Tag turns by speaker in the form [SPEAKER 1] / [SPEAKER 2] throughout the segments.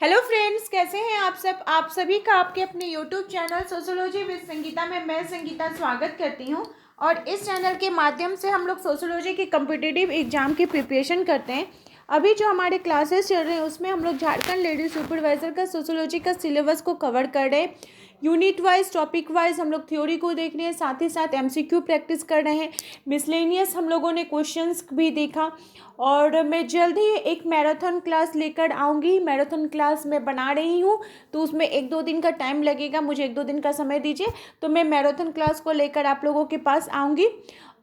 [SPEAKER 1] Hello friends, कैसे हैं आप सब। आप सभी का आपके अपने YouTube channel sociology with Sangeeta में मैं संगीता स्वागत करती हूं। और इस चैनल के माध्यम से हम लोग सोशियोलॉजी के कम्पिटिटिव एग्जाम की प्रिपरेशन करते हैं। अभी जो हमारे क्लासेस चल रहे हैं उसमें हम लोग झारखंड लेडी सुपरवाइजर का सोशियोलॉजी का सिलेबस को कवर कर रहे हैं। यूनिट वाइज टॉपिक वाइज हम लोग थ्योरी को देख रहे हैं, साथ ही साथ एमसीक्यू प्रैक्टिस कर रहे हैं। मिसलेनियस हम लोगों ने क्वेश्चंस भी देखा। और मैं जल्द ही एक मैराथन क्लास लेकर आऊँगी। मैराथन क्लास मैं बना रही हूँ, तो उसमें 1-2 दिन का टाइम लगेगा, मुझे 1-2 दिन का समय दीजिए, तो मैं मैराथन क्लास को लेकर आप लोगों के पास आऊँगी।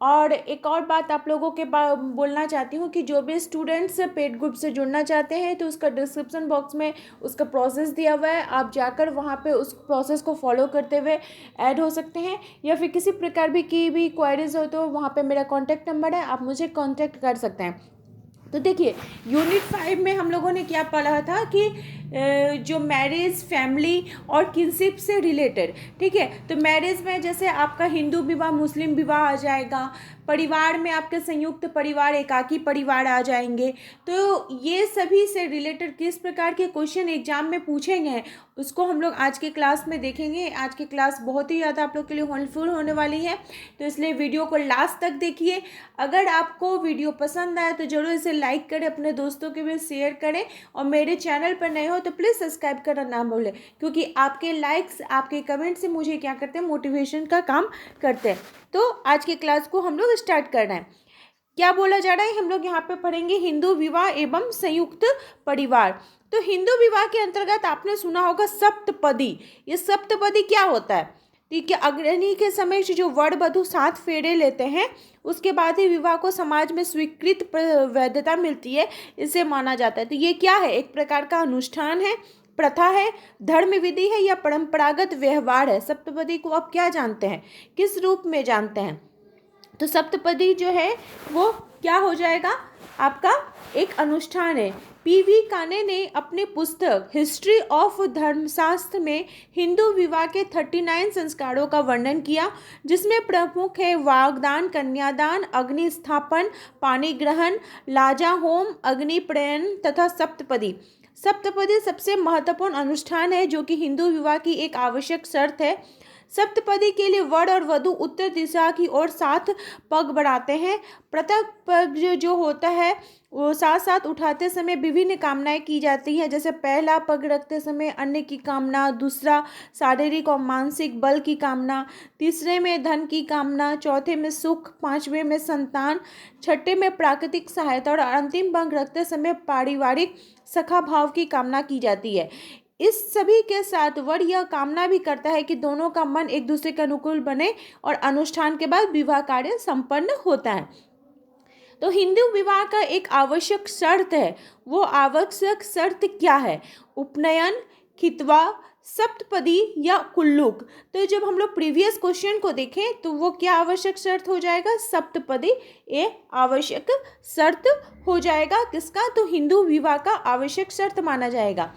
[SPEAKER 1] और एक और बात आप लोगों के बोलना चाहती हूँ कि जो भी स्टूडेंट्स पेड ग्रुप से जुड़ना चाहते हैं तो उसका डिस्क्रिप्शन बॉक्स में उसका प्रोसेस दिया हुआ है, आप जाकर वहाँ पे उस प्रोसेस को फॉलो करते हुए ऐड हो सकते हैं। या फिर किसी प्रकार की भी क्वायरीज हो तो वहाँ पे मेरा कॉन्टैक्ट नंबर है, आप मुझे कॉन्टैक्ट कर सकते हैं। तो देखिए, यूनिट 5 में हम लोगों ने क्या पढ़ा था कि जो मैरिज, फैमिली और किनशिप से रिलेटेड, ठीक है। तो मैरिज में जैसे आपका हिंदू विवाह, मुस्लिम विवाह आ जाएगा। परिवार में आपके संयुक्त परिवार, एकाकी परिवार आ जाएंगे। तो ये सभी से रिलेटेड किस प्रकार के क्वेश्चन एग्जाम में पूछे गए हैं उसको हम लोग आज के क्लास में देखेंगे। आज की क्लास बहुत ही ज़्यादा आप लोग के लिए हेल्पफुल होने वाली है, तो इसलिए वीडियो को लास्ट तक देखिए। अगर आपको वीडियो पसंद आए तो जरूर इसे लाइक करें, अपने दोस्तों के भी शेयर करें, और मेरे चैनल पर नए हो तो प्लीज़ सब्सक्राइब करना ना भूलें, क्योंकि आपके लाइक्स, आपके कमेंट से मुझे क्या करते हैं, मोटिवेशन का काम करते हैं। तो आज की क्लास को हम लोग स्टार्ट कर रहे हैं। क्या बोला जा रहा है, हम लोग यहाँ पे पढ़ेंगे हिंदू विवाह एवं संयुक्त परिवार। तो हिंदू विवाह के अंतर्गत आपने सुना होगा सप्तपदी। ये सप्तपदी क्या होता है, ठीक है। अग्रणी के समय से जो वर वधु 7 फेरे लेते हैं उसके बाद ही विवाह को समाज में स्वीकृत वैधता मिलती है, इसे माना जाता है। तो ये क्या है, एक प्रकार का अनुष्ठान है, प्रथा है, धर्म विधि है या परंपरागत व्यवहार है। सप्तपदी को आप क्या जानते हैं, किस रूप में जानते हैं। तो सप्तपदी जो है वो क्या हो जाएगा, आपका एक अनुष्ठान है। पीवी काने ने अपनी पुस्तक हिस्ट्री ऑफ धर्मशास्त्र में हिंदू विवाह के 39 संस्कारों का वर्णन किया, जिसमें प्रमुख है वागदान, कन्यादान, अग्नि स्थापन, पानी ग्रहण, लाजा होम, अग्नि प्रयन तथा सप्तपदी। सप्तपदी सबसे महत्वपूर्ण अनुष्ठान है जो कि हिंदू विवाह की एक आवश्यक शर्त है। सप्तपदी के लिए वर और वधु उत्तर दिशा की ओर 7 पग बढ़ाते हैं। प्रत्येक पग जो होता है वो साथ साथ उठाते समय विभिन्न कामनाएं की जाती हैं, जैसे पहला पग रखते समय अन्न की कामना, दूसरा शारीरिक और मानसिक बल की कामना, तीसरे में धन की कामना, चौथे में सुख, पांचवें में संतान, छठे में प्राकृतिक सहायता और अंतिम पग रखते समय पारिवारिक सखा भाव की कामना की जाती है। इस सभी के साथ वर यह कामना भी करता है कि दोनों का मन एक दूसरे के अनुकूल बने और अनुष्ठान के बाद विवाह कार्य संपन्न होता है। तो हिंदू विवाह का एक आवश्यक शर्त है, वो आवश्यक शर्त क्या है, उपनयन, खितवा, सप्तपदी या कुल्लुक। तो जब हम लोग प्रीवियस क्वेश्चन को देखें तो वो क्या आवश्यक शर्त हो जाएगा, सप्तपदी ये आवश्यक शर्त हो जाएगा। किसका, तो हिंदू विवाह का आवश्यक शर्त माना जाएगा।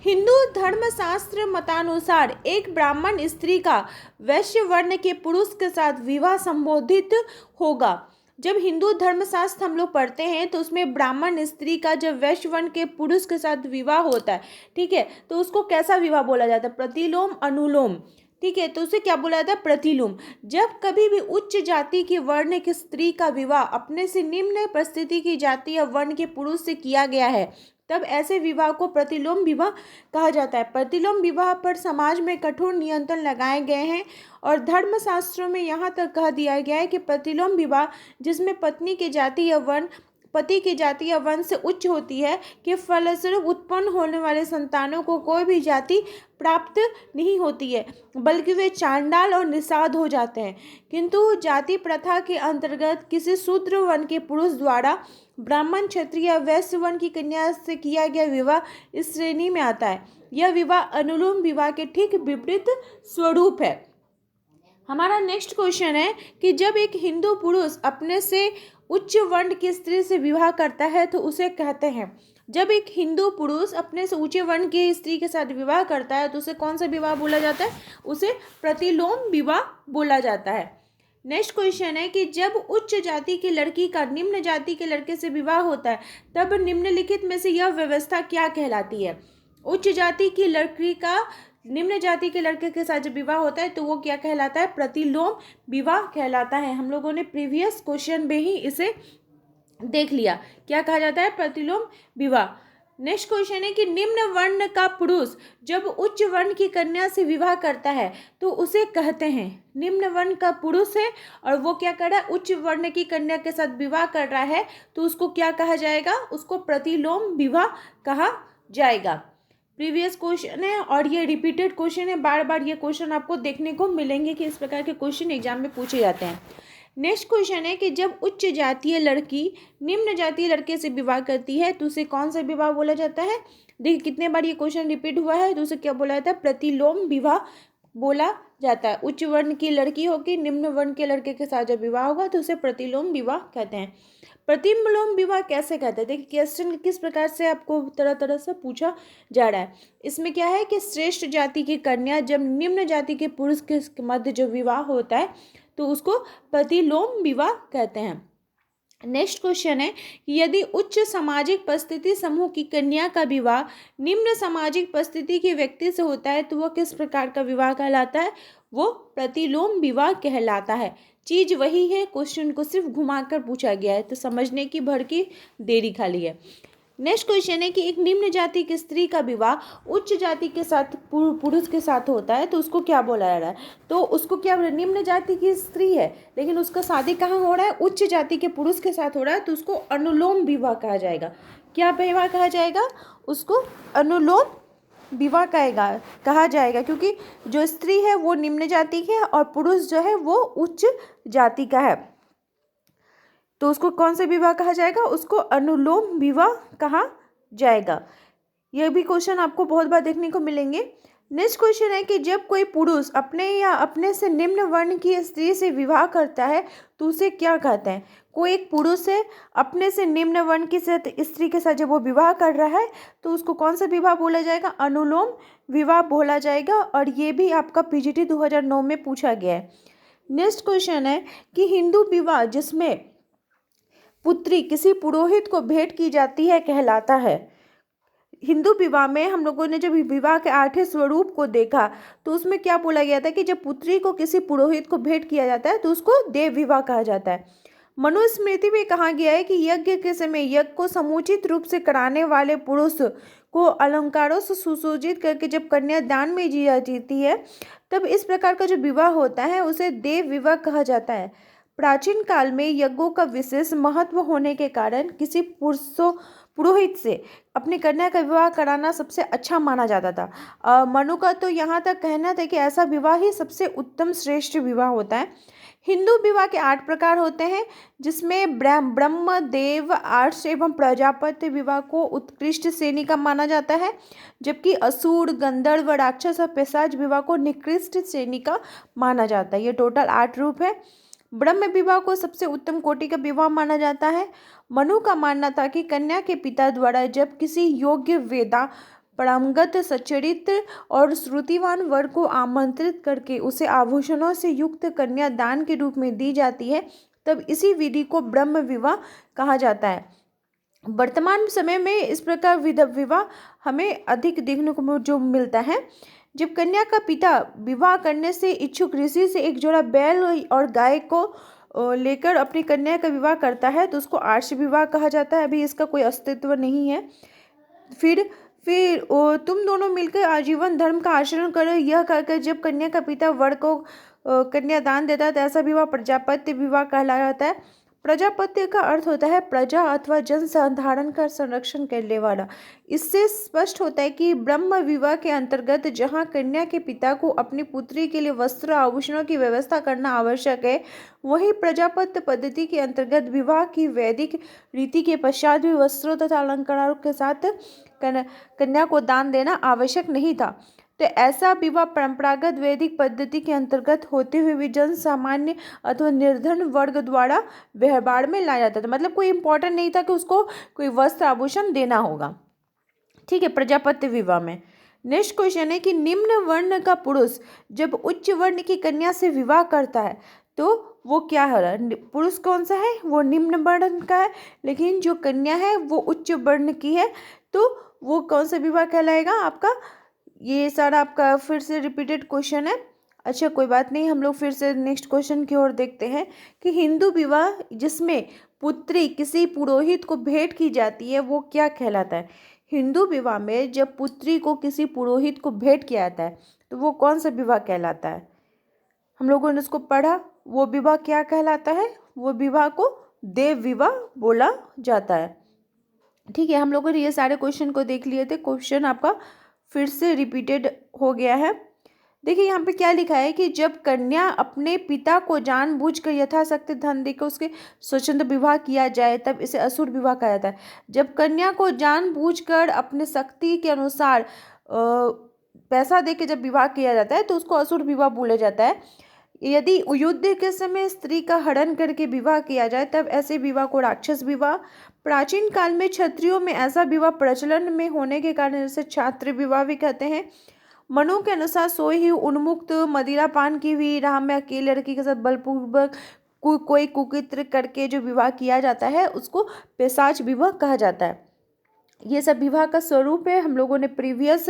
[SPEAKER 1] हिंदू धर्मशास्त्र मतानुसार एक ब्राह्मण स्त्री का वैश्य वर्ण के पुरुष के साथ विवाह संबोधित होगा। जब हिंदू धर्मशास्त्र हम लोग पढ़ते हैं तो उसमें ब्राह्मण स्त्री का जब वैश्य वर्ण के पुरुष के साथ विवाह होता है, ठीक है, तो उसको कैसा विवाह बोला जाता है, प्रतिलोम, अनुलोम, ठीक है। तो उसे क्या बोला जाता है, प्रतिलोम। जब कभी भी उच्च जाति की वर्ण की स्त्री का विवाह अपने से निम्न परिस्थिति की जाति या वर्ण के पुरुष से किया गया है तब ऐसे विवाह को प्रतिलोम विवाह कहा जाता है। प्रतिलोम विवाह पर समाज में कठोर नियंत्रण लगाए गए हैं और धर्मशास्त्रों में यहाँ तक कह दिया गया है कि प्रतिलोम विवाह जिसमें पत्नी की जाति या वर्ण पति की जाति या वंश से उच्च होती है के फलस्वरूप उत्पन्न होने वाले संतानों को कोई भी जाति प्राप्त नहीं होती है, बल्कि वे चांडाल और निषाद हो जाते हैं। किंतु जाति प्रथा के अंतर्गत किसी शूद्र वर्ण के पुरुष द्वारा ब्राह्मण, क्षत्रिय या वैश्य वर्ण की कन्या से किया गया विवाह इस श्रेणी में आता है। यह विवाह अनुलोम विवाह के ठीक विपरीत स्वरूप है। हमारा नेक्स्ट क्वेश्चन है कि जब एक हिंदू पुरुष अपने से उच्च वर्ण की स्त्री से विवाह करता है तो उसे कहते हैं, जब एक हिंदू पुरुष अपने से ऊंचे वर्ण की स्त्री के साथ विवाह करता है तो उसे कौन सा विवाह बोला जाता है, उसे प्रतिलोम विवाह बोला जाता है। नेक्स्ट क्वेश्चन है कि जब उच्च जाति की लड़की का निम्न जाति के लड़के से विवाह होता है तब निम्नलिखित में से यह व्यवस्था क्या कहलाती है। उच्च जाति की लड़की का निम्न जाति के लड़के के साथ जब विवाह होता है तो वो क्या कहलाता है? प्रतिलोम विवाह कहलाता है। हम लोगों ने प्रीवियस क्वेश्चन में ही इसे देख लिया। क्या कहा जाता है? प्रतिलोम विवाह। नेक्स्ट क्वेश्चन है कि निम्न वर्ण का पुरुष जब उच्च वर्ण की कन्या से विवाह करता है तो उसे कहते हैं, निम्न वर्ण का पुरुष है और वो क्या कर रहा है? उच्च वर्ण की कन्या के साथ विवाह कर रहा है तो उसको क्या कहा जाएगा? उसको प्रतिलोम विवाह कहा जाएगा। प्रीवियस क्वेश्चन है और ये रिपीटेड क्वेश्चन है, बार बार ये क्वेश्चन आपको देखने को मिलेंगे कि इस प्रकार के क्वेश्चन एग्जाम में पूछे जाते हैं। नेक्स्ट क्वेश्चन है कि जब उच्च जातीय लड़की निम्न जातीय लड़के से विवाह करती है तो उसे कौन सा विवाह बोला जाता है? देखिए कितने बार ये क्वेश्चन रिपीट हुआ है, तो उसे क्या बोला जाता है? प्रतिलोम विवाह बोला जाता है। उच्च वर्ण की लड़की होगी, निम्न वर्ण के लड़के के साथ जब विवाह होगा तो उसे प्रतिलोम विवाह कहते हैं। प्रतिलोम विवाह कैसे कहते हैं? देखिए क्वेश्चन किस प्रकार से आपको तरह तरह से पूछा जा रहा है। इसमें क्या है कि श्रेष्ठ जाति की कन्या जब निम्न जाति के पुरुष के मध्य जो विवाह होता है तो उसको प्रतिलोम विवाह कहते हैं। नेक्स्ट क्वेश्चन है कि यदि उच्च सामाजिक परिस्थिति समूह की कन्या का विवाह निम्न सामाजिक परिस्थिति के व्यक्ति से होता है तो वह किस प्रकार का विवाह कहलाता है? वो प्रतिलोम विवाह कहलाता है। चीज वही है, क्वेश्चन को सिर्फ घुमाकर पूछा गया है, तो समझने की भर की देरी खाली है। नेक्स्ट क्वेश्चन है कि एक निम्न जाति की स्त्री का विवाह उच्च जाति के साथ पुरुष के साथ होता है तो उसको क्या बोला जा रहा है? तो उसको क्या, निम्न जाति की स्त्री है लेकिन उसका शादी कहाँ हो रहा है? उच्च जाति के पुरुष के साथ हो रहा है तो उसको अनुलोम विवाह कहा जाएगा। क्या विवाह कहा जाएगा? उसको अनुलोम विवाह कहा जाएगा, क्योंकि जो स्त्री है वो निम्न जाति की है और पुरुष जो है वो उच्च जाति का है, तो उसको कौन सा विवाह कहा जाएगा? उसको अनुलोम विवाह कहा जाएगा। यह भी क्वेश्चन आपको बहुत बार देखने को मिलेंगे। नेक्स्ट क्वेश्चन है कि जब कोई पुरुष अपने या अपने से निम्न वर्ण की स्त्री से विवाह करता है तो उसे क्या कहते हैं? कोई एक पुरुष है, अपने से निम्न वर्ण की स्त्री के साथ जब वो विवाह कर रहा है तो उसको कौन सा विवाह बोला जाएगा? अनुलोम विवाह बोला जाएगा, और ये भी आपका पीजीटी 2009 में पूछा गया है। नेक्स्ट क्वेश्चन है कि हिंदू विवाह जिसमें पुत्री किसी पुरोहित को भेंट की जाती है कहलाता है। हिंदू विवाह में हम लोगों ने जब विवाह के 8 स्वरूप को देखा तो उसमें क्या बोला गया था कि जब पुत्री को किसी पुरोहित को भेंट किया जाता है तो उसको देव विवाह कहा जाता है। मनुस्मृति में कहा गया है कि यज्ञ के समय यज्ञ को समुचित रूप से कराने वाले पुरुष को अलंकारों से सुसज्जित करके जब कन्या दान में दी जाती है तब इस प्रकार का जो विवाह होता है उसे देव विवाह कहा जाता है। प्राचीन काल में यज्ञों का विशेष महत्व होने के कारण किसी पुरोहित से अपनी कन्या का विवाह कराना सबसे अच्छा माना जाता था। मनु का तो यहाँ तक कहना था कि ऐसा विवाह ही सबसे उत्तम श्रेष्ठ विवाह होता है। हिंदू विवाह के 8 प्रकार होते हैं, जिसमें ब्रह्म, देव, आर्ष एवं प्रजापति विवाह को उत्कृष्ट श्रेणी का माना जाता है, जबकि असुर, गंधर्व, राक्षस और पिशाच विवाह को निकृष्ट श्रेणी का माना जाता है। ये टोटल 8 रूप है। ब्रह्म विवाह को सबसे उत्तम कोटि का विवाह माना जाता है। मनु का मानना था कि कन्या के पिता द्वारा जब किसी योग्य वेदा परमगत सच्चरित्र और श्रुतिवान वर को आमंत्रित करके उसे आभूषणों से युक्त कन्या दान के रूप में दी जाती है तब इसी विधि को ब्रह्म विवाह कहा जाता है। वर्तमान समय में इस प्रकार विवाह हमें अधिक देखने को जो मिलता है। जब कन्या का पिता विवाह करने से इच्छुक ऋषि से एक जोड़ा बैल और गाय को लेकर अपनी कन्या का विवाह करता है तो उसको आर्ष विवाह कहा जाता है। अभी इसका कोई अस्तित्व नहीं है। फिर तुम दोनों मिलकर आजीवन धर्म का आचरण करो, यह कहकर जब कन्या का पिता वर को कन्या दान देता है तो ऐसा विवाह प्रजापत्य विवाह कहलाता है। प्रजापत्य का अर्थ होता है प्रजा अथवा जन संधारण का संरक्षण करने वाला। इससे स्पष्ट होता है कि ब्रह्म विवाह के अंतर्गत जहां कन्या के पिता को अपनी पुत्री के लिए वस्त्र आभूषणों की व्यवस्था करना आवश्यक है, वहीं प्रजापत्य पद्धति के अंतर्गत विवाह की वैदिक रीति के पश्चात भी वस्त्रों तथा अलंकारों के साथ कन्या को दान देना आवश्यक नहीं था। तो ऐसा विवाह परंपरागत वैदिक पद्धति के अंतर्गत होते हुए भी जन सामान्य अथवा निर्धन वर्ग द्वारा व्यवहार में लाया जाता था। मतलब कोई इंपॉर्टेंट नहीं था कि उसको कोई वस्त्र आभूषण देना होगा। ठीक है, प्रजापत्य विवाह में। नेक्स्ट क्वेश्चन है कि निम्न वर्ण का पुरुष जब उच्च वर्ण की कन्या से विवाह करता है तो वो क्या है? पुरुष कौन सा है? वो निम्न वर्ण का है, लेकिन जो कन्या है वो उच्च वर्ण की है तो वो कौन सा विवाह कहलाएगा आपका? ये सारा आपका फिर से रिपीटेड क्वेश्चन है। अच्छा कोई बात नहीं, हम लोग फिर से नेक्स्ट क्वेश्चन की ओर देखते हैं कि हिंदू विवाह जिसमें पुत्री किसी पुरोहित को भेंट की जाती है वो क्या कहलाता है? हिंदू विवाह में जब पुत्री को किसी पुरोहित को भेंट किया जाता है तो वो कौन सा विवाह कहलाता है? हम लोगों ने उसको पढ़ा, वो विवाह क्या कहलाता है? वो विवाह को देव विवाह बोला जाता है। ठीक है, हम लोगों ने ये सारे क्वेश्चन को देख लिए थे। क्वेश्चन आपका फिर से रिपीटेड हो गया है। देखिए यहाँ पे क्या लिखा है कि जब कन्या अपने पिता को जानबूझकर यथाशक्ति धन देकर उसके स्वच्छंद विवाह किया जाए तब इसे असुर विवाह कहा जाता है। जब कन्या को जानबूझकर अपने शक्ति के अनुसार पैसा देकर जब विवाह किया जाता है तो उसको असुर विवाह बोला जाता है। यदि युद्ध के समय स्त्री का हरण करके विवाह किया जाए तब ऐसे विवाह को राक्षस विवाह। प्राचीन काल में क्षत्रियों में ऐसा विवाह प्रचलन में होने के कारण इसे छात्र विवाह भी कहते हैं। मनु के अनुसार सोई ही उन्मुक्त मदिरापान की हुई राह में अकेले लड़की के साथ बलपूर्वक कोई कुकृत्य करके जो विवाह किया जाता है उसको पिशाच विवाह कहा जाता है। ये सब विवाह का स्वरूप है। हम लोगों ने प्रीवियस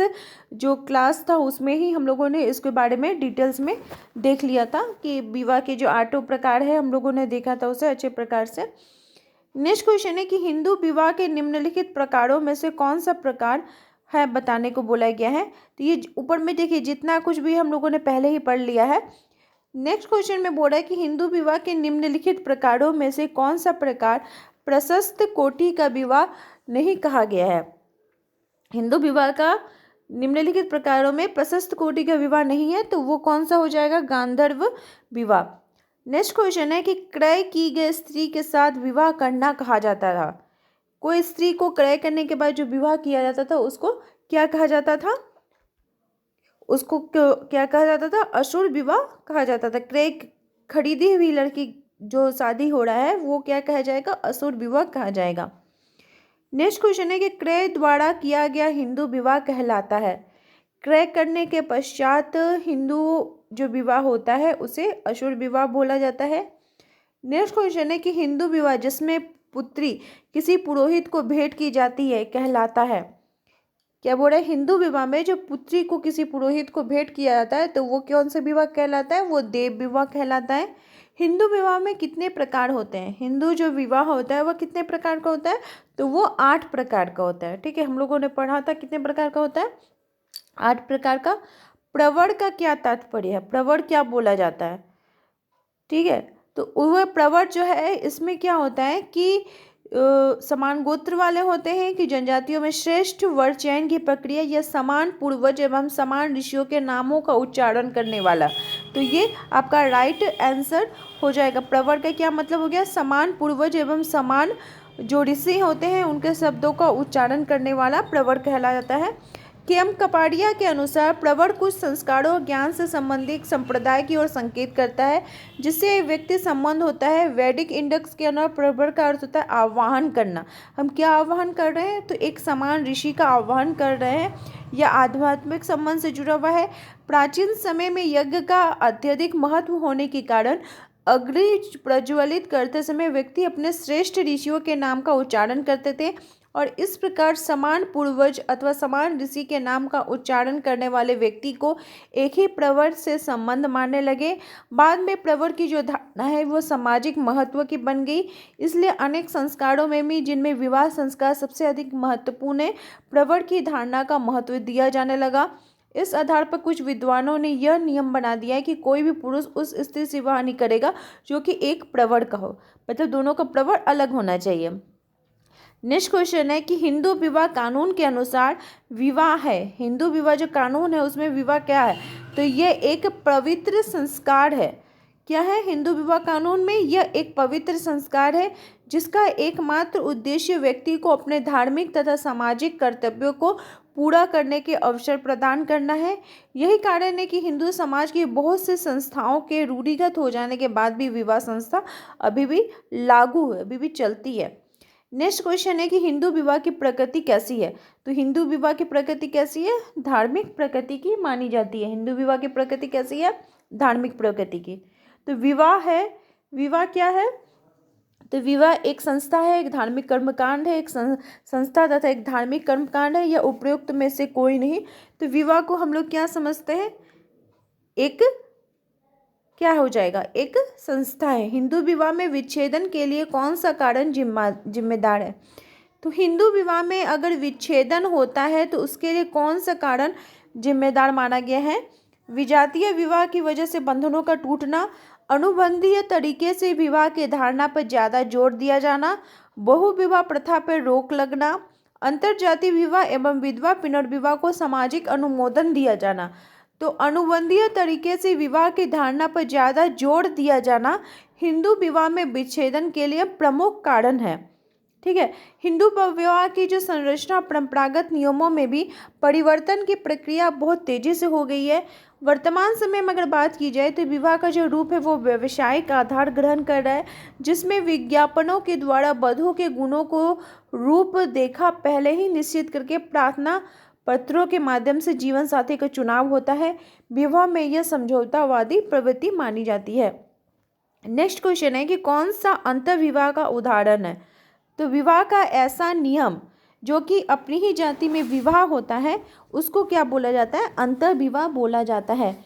[SPEAKER 1] जो क्लास था उसमें ही हम लोगों ने इसके बारे में डिटेल्स में देख लिया था कि विवाह के जो 8 प्रकार है हम लोगों ने देखा था उसे अच्छे प्रकार से। नेक्स्ट क्वेश्चन है कि हिंदू विवाह के निम्नलिखित प्रकारों में से कौन सा प्रकार है बताने को बोला गया है। तो ये ऊपर में देखिए जितना कुछ भी हम लोगों ने पहले ही पढ़ लिया है। नेक्स्ट क्वेश्चन में बोल रहा है कि हिंदू विवाह के निम्नलिखित प्रकारों में से कौन सा प्रकार प्रशस्त कोटि का विवाह नहीं कहा गया है। हिंदू विवाह का निम्नलिखित प्रकारों में प्रशस्त कोटि का विवाह नहीं है तो वो कौन सा हो जाएगा? गांधर्व विवाह। नेक्स्ट क्वेश्चन है कि क्रय की गई स्त्री के साथ विवाह करना कहा जाता था। कोई स्त्री को क्रय करने के बाद जो विवाह किया जाता था उसको क्या कहा जाता था? उसको क्या कहा जाता था? असुर विवाह कहा जाता था। क्रय खरीदी हुई लड़की जो शादी हो रहा है वो क्या कहा जाएगा? असुर विवाह कहा जाएगा। नेक्स्ट क्वेश्चन है कि क्रय द्वारा किया गया हिंदू विवाह कहलाता है। क्रय करने के पश्चात हिंदू जो विवाह होता है उसे असुर विवाह बोला जाता है। नेक्स्ट क्वेश्चन है कि हिंदू विवाह जिसमें पुत्री किसी पुरोहित को भेंट की जाती है कहलाता है। क्या बोल रहे हैं? हिंदू विवाह में जो पुत्री को किसी पुरोहित को भेंट किया जाता है तो वो कौन सा विवाह कहलाता है? वो देव विवाह कहलाता है। हिंदू विवाह में कितने प्रकार होते हैं? हिंदू जो विवाह होता है वह कितने प्रकार का होता है? तो वो 8 प्रकार का होता है। ठीक है, हम लोगों ने पढ़ा था कितने प्रकार का होता है? 8 प्रकार का। प्रवर का क्या तात्पर्य है? प्रवर क्या बोला जाता है? ठीक है, तो वह प्रवर जो है इसमें क्या होता है कि समान गोत्र वाले होते हैं कि जनजातियों में श्रेष्ठ वर चयन की प्रक्रिया या समान पूर्वज एवं समान ऋषियों के नामों का उच्चारण करने वाला। तो ये आपका राइट आंसर हो जाएगा। प्रवर का क्या मतलब हो गया? समान पूर्वज एवं समान जो ऋषि होते हैं उनके शब्दों का उच्चारण करने वाला प्रवर कहला जाता है। केएम कपाड़िया के अनुसार प्रवर कुछ संस्कारों और ज्ञान से संबंधित संप्रदाय की ओर संकेत करता है जिससे व्यक्ति संबंध होता है। वैदिक इंडेक्स के अनुसार प्रवर का अर्थ होता है आवाहन करना। हम क्या आवाहन कर रहे हैं? तो एक समान ऋषि का आवाहन कर रहे हैं या आध्यात्मिक संबंध से जुड़ा हुआ है। प्राचीन समय में यज्ञ का अत्यधिक महत्व होने के कारण अग्नि प्रज्वलित करते समय व्यक्ति अपने श्रेष्ठ ऋषियों के नाम का उच्चारण करते थे और इस प्रकार समान पूर्वज अथवा समान ऋषि के नाम का उच्चारण करने वाले व्यक्ति को एक ही प्रवर से संबंध मानने लगे। बाद में प्रवर की जो धारणा है वो सामाजिक महत्व की बन गई। इसलिए अनेक संस्कारों में भी जिनमें विवाह संस्कार सबसे अधिक महत्वपूर्ण है प्रवर की धारणा का महत्व दिया जाने लगा। इस आधार पर कुछ विद्वानों ने यह नियम बना दिया है कि कोई भी पुरुष उस स्त्री से विवाह नहीं करेगा जो कि एक प्रवर का हो, मतलब दोनों का प्रवर अलग होना चाहिए। नेक्स्ट क्वेश्चन है कि हिंदू विवाह कानून के अनुसार विवाह है। हिंदू विवाह जो कानून है उसमें विवाह क्या है? तो ये एक पवित्र संस्कार है। क्या है हिंदू विवाह कानून में? यह एक पवित्र संस्कार है जिसका एकमात्र उद्देश्य व्यक्ति को अपने धार्मिक तथा सामाजिक कर्तव्यों को पूरा करने के अवसर प्रदान करना है। यही कारण है कि हिंदू समाज की बहुत सी संस्थाओं के रूढ़िगत हो जाने के बाद भी विवाह संस्था अभी भी लागू है, अभी भी चलती है। नेक्स्ट क्वेश्चन है कि हिंदू विवाह की प्रकृति कैसी है? तो हिंदू विवाह की प्रकृति कैसी है? धार्मिक प्रकृति की मानी जाती है। हिंदू विवाह की प्रकृति कैसी है? धार्मिक प्रकृति की। तो विवाह है, विवाह क्या है? तो विवाह एक संस्था है, एक धार्मिक कर्मकांड है, एक संस्था तथा एक धार्मिक कर्मकांड है, या उपरोक्त में से कोई नहीं। तो विवाह को हम लोग क्या समझते हैं, एक क्या हो जाएगा, एक संस्था है। हिंदू विवाह में विच्छेदन के लिए कौन सा कारण जिम्मेदार है। तो हिंदू विवाह में अगर विच्छेदन होता है तो उसके लिए कौन सा कारण जिम्मेदार माना गया है। विजातीय विवाह की वजह से बंधनों का टूटना, अनुबंधीय तरीके से विवाह की धारणा पर ज़्यादा जोर दिया जाना, बहुविवाह प्रथा पर रोक लगना, अंतरजातीय विवाह एवं विधवा पुनर्विवाह को सामाजिक अनुमोदन दिया जाना। तो अनुबंधीय तरीके से विवाह की धारणा पर ज़्यादा जोर दिया जाना हिंदू विवाह में विच्छेदन के लिए प्रमुख कारण है। ठीक है। हिंदू विवाह की जो संरचना परंपरागत नियमों में भी परिवर्तन की प्रक्रिया बहुत तेजी से हो गई है। वर्तमान समय में अगर बात की जाए तो विवाह का जो रूप है वो व्यावसायिक आधार ग्रहण कर रहा है, जिसमें विज्ञापनों के द्वारा वधू के गुणों को रूप देखा पहले ही निश्चित करके प्रार्थना पत्रों के माध्यम से जीवन साथी का चुनाव होता है। विवाह में यह समझौतावादी प्रवृत्ति मानी जाती है। नेक्स्ट क्वेश्चन है कि कौन सा अंतर्विवाह का उदाहरण है। तो विवाह का ऐसा नियम जो कि अपनी ही जाति में विवाह होता है उसको क्या बोला जाता है, अंतर्विवाह बोला जाता है।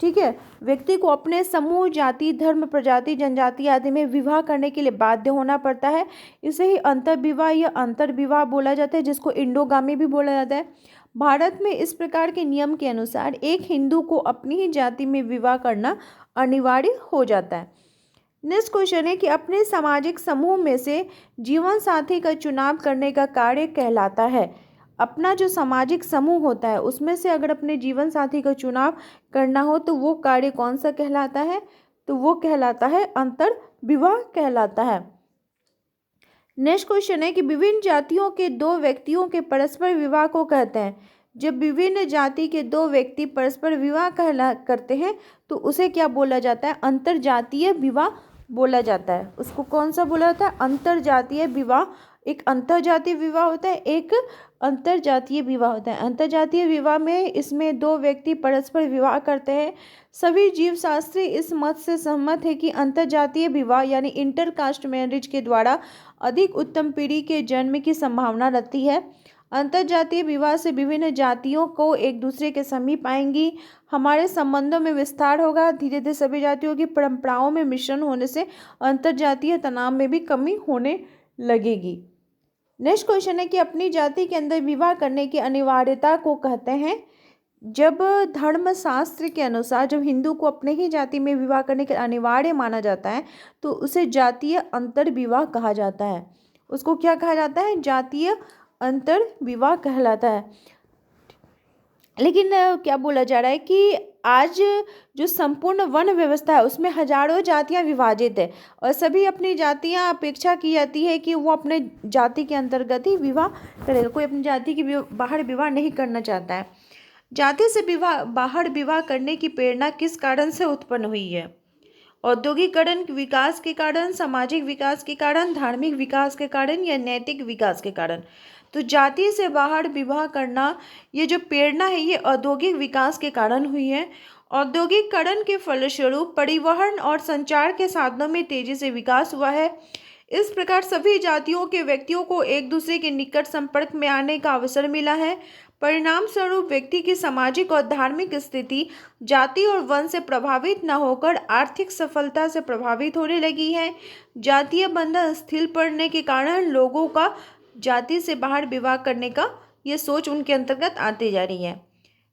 [SPEAKER 1] ठीक है। व्यक्ति को अपने समूह, जाति, धर्म, प्रजाति, जनजाति आदि में विवाह करने के लिए बाध्य होना पड़ता है। इसे ही अंतर्विवाह या अंतर्विवाह बोला जाता है, जिसको इंडोगामी भी बोला जाता है। भारत में इस प्रकार के नियम के अनुसार एक हिंदू को अपनी ही जाति में विवाह करना अनिवार्य हो जाता है। नेक्स्ट क्वेश्चन है कि अपने सामाजिक समूह में से जीवन साथी का चुनाव करने का कार्य कहलाता है। अपना जो सामाजिक समूह होता है उसमें से अगर अपने जीवन साथी का चुनाव करना हो तो वो कार्य कौन सा कहलाता है, तो वो कहलाता है अंतर्विवाह कहलाता है। नेक्स्ट क्वेश्चन है कि विभिन्न जातियों के दो व्यक्तियों के परस्पर विवाह को कहते हैं। जब विभिन्न जाति के दो व्यक्ति परस्पर विवाह करते हैं तो उसे क्या बोला जाता है, अंतरजातीय विवाह बोला जाता है। उसको कौन सा बोला जाता है, अंतरजातीय विवाह। एक अंतरजातीय विवाह होता है, एक अंतरजातीय विवाह होता है। अंतरजातीय विवाह में इसमें दो व्यक्ति परस्पर विवाह करते हैं। सभी जीवशास्त्री इस मत से सहमत है कि अंतरजातीय विवाह यानी इंटरकास्ट मैरिज के द्वारा अधिक उत्तम पीढ़ी के जन्म की संभावना रहती है। अंतरजातीय विवाह से विभिन्न जातियों को एक दूसरे के समीप आएंगी, हमारे संबंधों में विस्तार होगा। धीरे धीरे सभी जातियों की परंपराओं में मिश्रण होने से अंतरजातीय तनाव में भी कमी होने लगेगी। नेक्स्ट क्वेश्चन है कि अपनी जाति के अंदर विवाह करने की अनिवार्यता को कहते हैं। जब धर्मशास्त्र के अनुसार जब हिंदू को अपने ही जाति में विवाह करने के अनिवार्य माना जाता है तो उसे जातीय अंतर्विवाह कहा जाता है। उसको क्या कहा जाता है, जातीय अंतर्विवाह कहलाता है। लेकिन क्या बोला जा रहा है कि आज जो संपूर्ण वर्ण व्यवस्था है उसमें हजारों जातियां विभाजित है और सभी अपनी जातियां अपेक्षा की जाती है कि वो अपने जाति के अंतर्गत ही विवाह करेगा। कोई अपनी जाति के बाहर विवाह नहीं करना चाहता है। जाति से बाहर विवाह करने की प्रेरणा किस कारण से उत्पन्न हुई है। औद्योगिकरण विकास के कारण, सामाजिक विकास के कारण, धार्मिक विकास के कारण या नैतिक विकास के कारण। तो जाति से बाहर विवाह करना ये जो प्रेरणा है ये औद्योगिक विकास के कारण हुई है। औद्योगिकरण के फलस्वरूप परिवहन और संचार के साधनों में तेजी से विकास हुआ है। इस प्रकार सभी जातियों के व्यक्तियों को एक दूसरे के निकट संपर्क में आने का अवसर मिला है। परिणाम स्वरूप व्यक्ति की सामाजिक और धार्मिक स्थिति जाति और वंश से प्रभावित न होकर आर्थिक सफलता से प्रभावित होने लगी है। जातीय बंधन स्थिर पड़ने के कारण लोगों का जाति से बाहर विवाह करने का ये सोच उनके अंतर्गत आती जा रही है।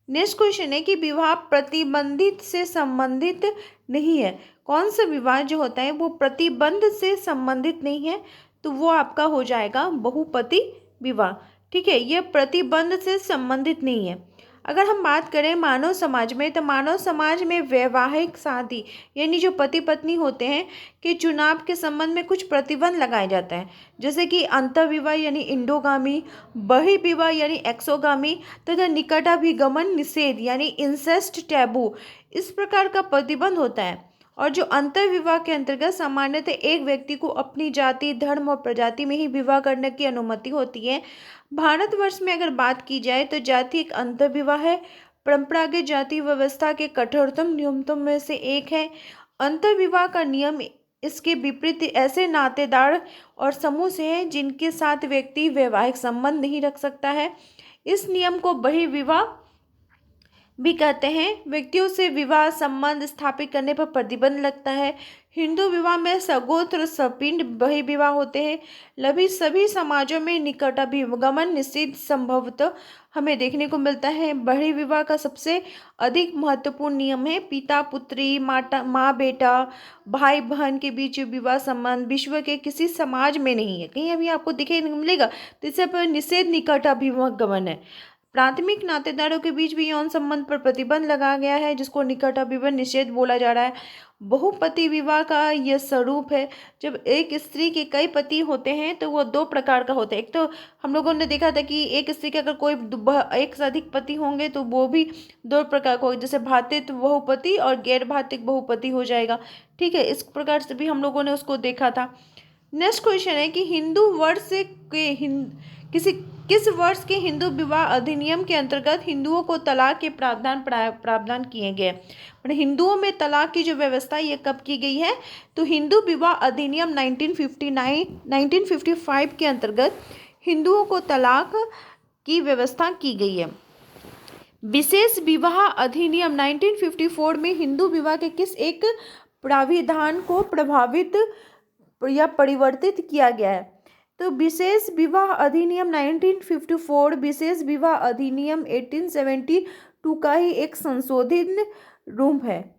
[SPEAKER 1] नेक्स्ट क्वेश्चन है कि विवाह प्रतिबंधित से संबंधित नहीं है। कौन सा विवाह जो होता है वो प्रतिबंध से संबंधित नहीं है, तो वो आपका हो जाएगा बहुपति विवाह। ठीक है, ये प्रतिबंध से संबंधित नहीं है। अगर हम बात करें मानव समाज में, तो मानव समाज में वैवाहिक शादी यानी जो पति पत्नी होते हैं के चुनाव के संबंध में कुछ प्रतिबंध लगाए जाते हैं, जैसे कि अंतर्विवाह यानी इंडोगामी, बहिर्विवाह यानी एक्सोगामी तथा निकटाभिगमन निषेध यानी इंसेस्ट टैबू, इस प्रकार का प्रतिबंध होता है। और जो अंतर्विवाह के अंतर्गत सामान्यतः एक व्यक्ति को अपनी जाति, धर्म और प्रजाति में ही विवाह करने की अनुमति होती है। भारतवर्ष में अगर बात की जाए तो जाति एक अंतर्विवाह है, परंपरागत जाति व्यवस्था के कठोरतम नियमों में से एक है। अंतर्विवाह का नियम इसके विपरीत ऐसे नातेदार और समूह से हैं जिनके साथ व्यक्ति वैवाहिक संबंध नहीं रख सकता है। इस नियम को बहिर्विवाह भी कहते हैं। व्यक्तियों से विवाह संबंध स्थापित करने पर प्रतिबंध लगता है। हिंदू विवाह में सगोत्र सपिंड बहिर्विवाह होते हैं। लभी सभी समाजों में निकटाभिगमन निषिद्ध संभवतः हमें देखने को मिलता है। बहिर्विवाह का सबसे अधिक महत्वपूर्ण नियम है पिता पुत्री, माँ बेटा, भाई बहन के बीच विवाह संबंध विश्व के किसी समाज में नहीं है। कहीं अभी आपको दिखे मिलेगा तो इसे पर निषेध निकटाभिगमन है। प्राथमिक नातेदारों के बीच भी यौन संबंध पर प्रतिबंध लगाया गया है, जिसको निकटाभिगमन निषेध बोला जा रहा है। बहुपति विवाह का यह स्वरूप है। जब एक स्त्री के कई पति होते हैं तो वो दो प्रकार का होता है। एक तो हम लोगों ने देखा था कि एक स्त्री के अगर कोई एक से अधिक पति होंगे तो वो भी दो प्रकार का होगा, जैसे भातित्व बहुपति और गैर भातिक बहुपति हो जाएगा। ठीक है, इस प्रकार से भी हम लोगों ने उसको देखा था। नेक्स्ट क्वेश्चन है कि हिंदू वर्ष के किस वर्ष के हिंदू विवाह अधिनियम के अंतर्गत हिंदुओं को तलाक के प्रावधान किए गए। मतलब हिंदुओं में तलाक की जो व्यवस्था ये कब की गई है, तो हिंदू विवाह अधिनियम 1955 के अंतर्गत हिंदुओं को तलाक की व्यवस्था की गई है। विशेष विवाह अधिनियम 1954 में हिंदू विवाह के किस एक प्राविधान को प्रभावित या परिवर्तित किया गया है, तो विशेष विवाह अधिनियम 1954 विशेष विवाह अधिनियम 1872 का ही एक संशोधित रूप है।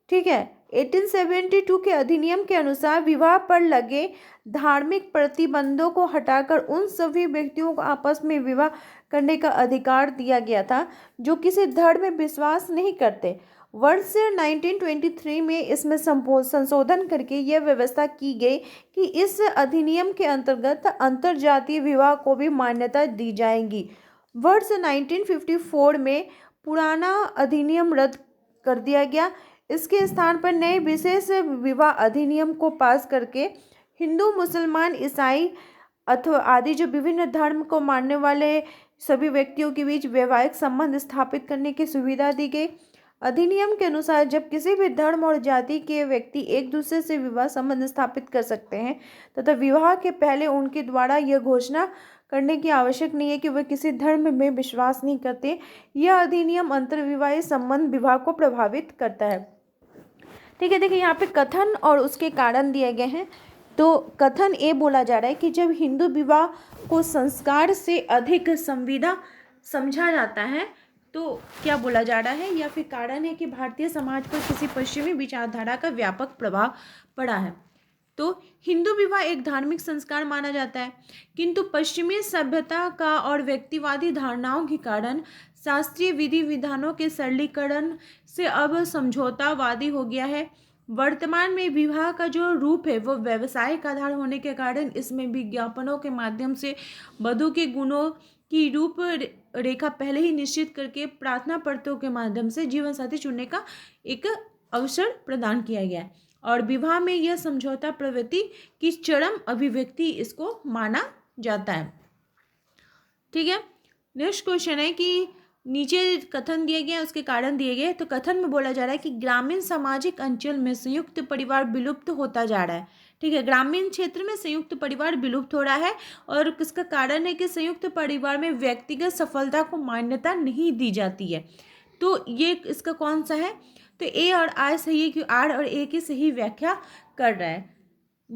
[SPEAKER 1] ठीक है, 1872 के अधिनियम के अनुसार विवाह पर लगे धार्मिक प्रतिबंधों को हटाकर उन सभी व्यक्तियों को आपस में विवाह करने का अधिकार दिया गया था जो किसी धर्म में विश्वास नहीं करते। वर्ष 1923 में इसमें संशोधन करके यह व्यवस्था की गई कि इस अधिनियम के अंतर्गत अंतर्जातीय विवाह को भी मान्यता दी जाएगी। वर्ष 1954 में पुराना अधिनियम रद्द कर दिया गया। इसके स्थान पर नए विशेष विवाह अधिनियम को पास करके हिंदू, मुसलमान, ईसाई अथवा आदि जो विभिन्न धर्म को मानने वाले सभी व्यक्तियों के बीच वैवाहिक संबंध स्थापित करने की सुविधा दी गई। अधिनियम के अनुसार जब किसी भी धर्म और जाति के व्यक्ति एक दूसरे से विवाह संबंध स्थापित कर सकते हैं तथा विवाह के पहले उनके द्वारा यह घोषणा करने की आवश्यक नहीं है कि वे किसी धर्म में विश्वास नहीं करते। यह अधिनियम अंतर्विवाही संबंध विवाह को प्रभावित करता है। ठीक है, देखिए यहाँ पे कथन और उसके कारण दिए गए हैं। तो कथन ये बोला जा रहा है कि जब हिंदू विवाह को संस्कार से अधिक संविदा समझा जाता है तो क्या बोला जा रहा है, या फिर कारण है कि भारतीय समाज पर किसी पश्चिमी विचारधारा का व्यापक प्रभाव पड़ा है। तो हिंदू विवाह एक धार्मिक संस्कार माना जाता है, किंतु पश्चिमी सभ्यता का और व्यक्तिवादी धारणाओं के कारण शास्त्रीय विधि विधानों के सरलीकरण से अब समझौतावादी हो गया है। वर्तमान में विवाह का जो रूप है वो व्यवसायिक आधार होने के कारण इसमें विज्ञापनों के माध्यम से वधू के गुणों की रूप रेखा पहले ही निश्चित करके प्रार्थना पत्रों के माध्यम से जीवन साथी चुनने का एक अवसर प्रदान किया गया है और विवाह में यह समझौता प्रवृत्ति की चरम अभिव्यक्ति इसको माना जाता है। ठीक है, नेक्स्ट क्वेश्चन है कि नीचे कथन दिए गए उसके कारण दिए गए। तो कथन में बोला जा रहा है कि ग्रामीण सामाजिक अंचल में संयुक्त परिवार विलुप्त होता जा रहा है। ठीक है, ग्रामीण क्षेत्र में संयुक्त परिवार विलुप्त हो रहा है और इसका कारण है कि संयुक्त परिवार में व्यक्तिगत सफलता को मान्यता नहीं दी जाती है। तो ये इसका कौन सा है, तो ए और आई सही है कि आर और ए की सही व्याख्या कर रहा है।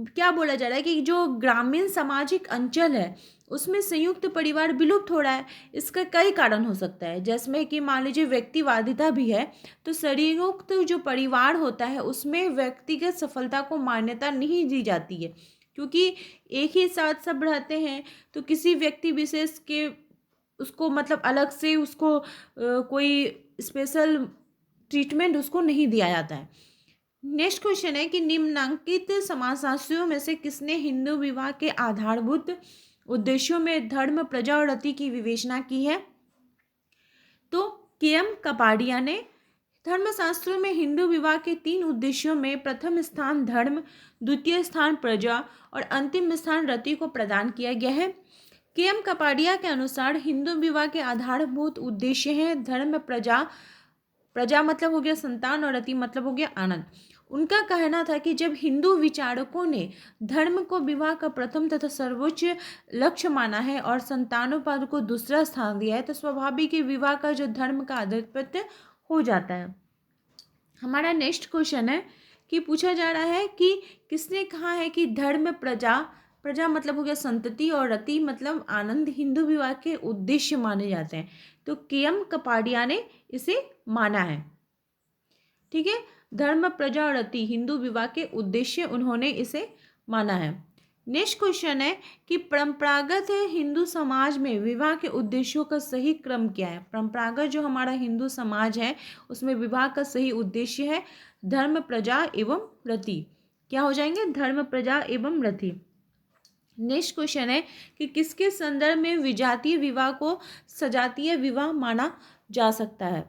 [SPEAKER 1] क्या बोला जा रहा है कि जो ग्रामीण सामाजिक अंचल है उसमें संयुक्त परिवार विलुप्त हो रहा है। इसका कई कारण हो सकता है, जिसमें कि मान लीजिए व्यक्तिवादिता भी है। तो संयुक्त जो परिवार होता है उसमें व्यक्तिगत सफलता को मान्यता नहीं दी जाती है, क्योंकि एक ही साथ सब रहते हैं तो किसी व्यक्ति विशेष के उसको मतलब अलग से उसको कोई स्पेशल ट्रीटमेंट उसको नहीं दिया जाता है। नेक्स्ट क्वेश्चन है कि निम्नांकित समाजशास्त्रियों में से किसने हिंदू विवाह के आधारभूत उद्देश्यों में धर्म, प्रजा और रति की विवेचना की है, तो के.एम. कपाडिया ने। धर्मशास्त्रों में हिंदू विवाह के 3 उद्देश्यों में प्रथम स्थान धर्म, द्वितीय स्थान प्रजा और अंतिम स्थान रति को प्रदान किया गया है। के.एम. कपाडिया के अनुसार हिंदू विवाह के आधारभूत उद्देश्य हैं धर्म, प्रजा मतलब हो गया संतान और रति मतलब हो गया आनंद। उनका कहना था कि जब हिंदू विचारकों ने धर्म को विवाह का प्रथम तथा सर्वोच्च लक्ष्य माना है और संतानोत्पादन को दूसरा स्थान दिया है, तो स्वाभाविक ही विवाह का जो धर्म का आधिपत्य हो जाता है। हमारा नेक्स्ट क्वेश्चन है कि पूछा जा रहा है कि किसने कहा है कि धर्म प्रजा, प्रजा मतलब हो गया संतति, और रति मतलब आनंद, हिंदू विवाह के उद्देश्य माने जाते हैं। तो के.एम. कपाडिया ने इसे माना है। ठीक है, धर्म प्रजा और रति हिंदू विवाह के उद्देश्य उन्होंने इसे माना है। नेक्स्ट क्वेश्चन है कि परंपरागत हिंदू समाज में विवाह के उद्देश्यों का सही क्रम क्या है। परंपरागत जो हमारा हिंदू समाज है उसमें विवाह का सही उद्देश्य है धर्म प्रजा एवं रति। क्या हो जाएंगे? धर्म प्रजा एवं रति। नेक्स्ट क्वेश्चन है कि किसके संदर्भ में विजातीय विवाह को सजातीय विवाह माना जा सकता है।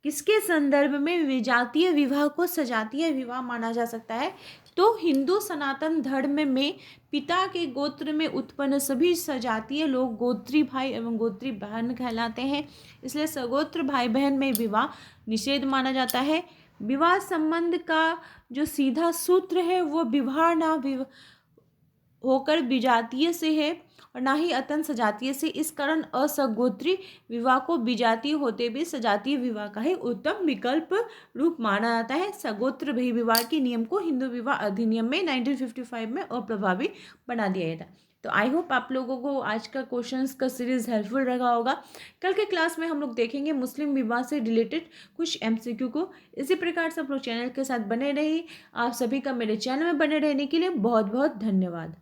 [SPEAKER 1] किसके संदर्भ में विजातीय विवाह को सजातीय विवाह माना जा सकता है? तो हिंदू सनातन धर्म में पिता के गोत्र में उत्पन्न सभी सजातीय लोग गोत्री भाई एवं गोत्री बहन कहलाते हैं, इसलिए सगोत्र भाई बहन में विवाह निषेध माना जाता है। विवाह संबंध का जो सीधा सूत्र है वो विवाह ना होकर विजातीय से है और ना ही अतन सजातीय से। इस कारण असगोत्री विवाह को विजातीय होते भी सजातीय विवाह का ही उत्तम विकल्प रूप माना जाता है। सगोत्र विवाह के नियम को हिंदू विवाह अधिनियम में 1955 में अप्रभावी बना दिया गया था। तो आई होप आप लोगों को आज का क्वेश्चंस का सीरीज हेल्पफुल रहा होगा। कल के क्लास में हम लोग देखेंगे मुस्लिम विवाह से रिलेटेड कुछ MCQ को। इसी प्रकार से आप लोग चैनल के साथ बने रहिए। आप सभी का मेरे चैनल में बने रहने के लिए बहुत बहुत धन्यवाद।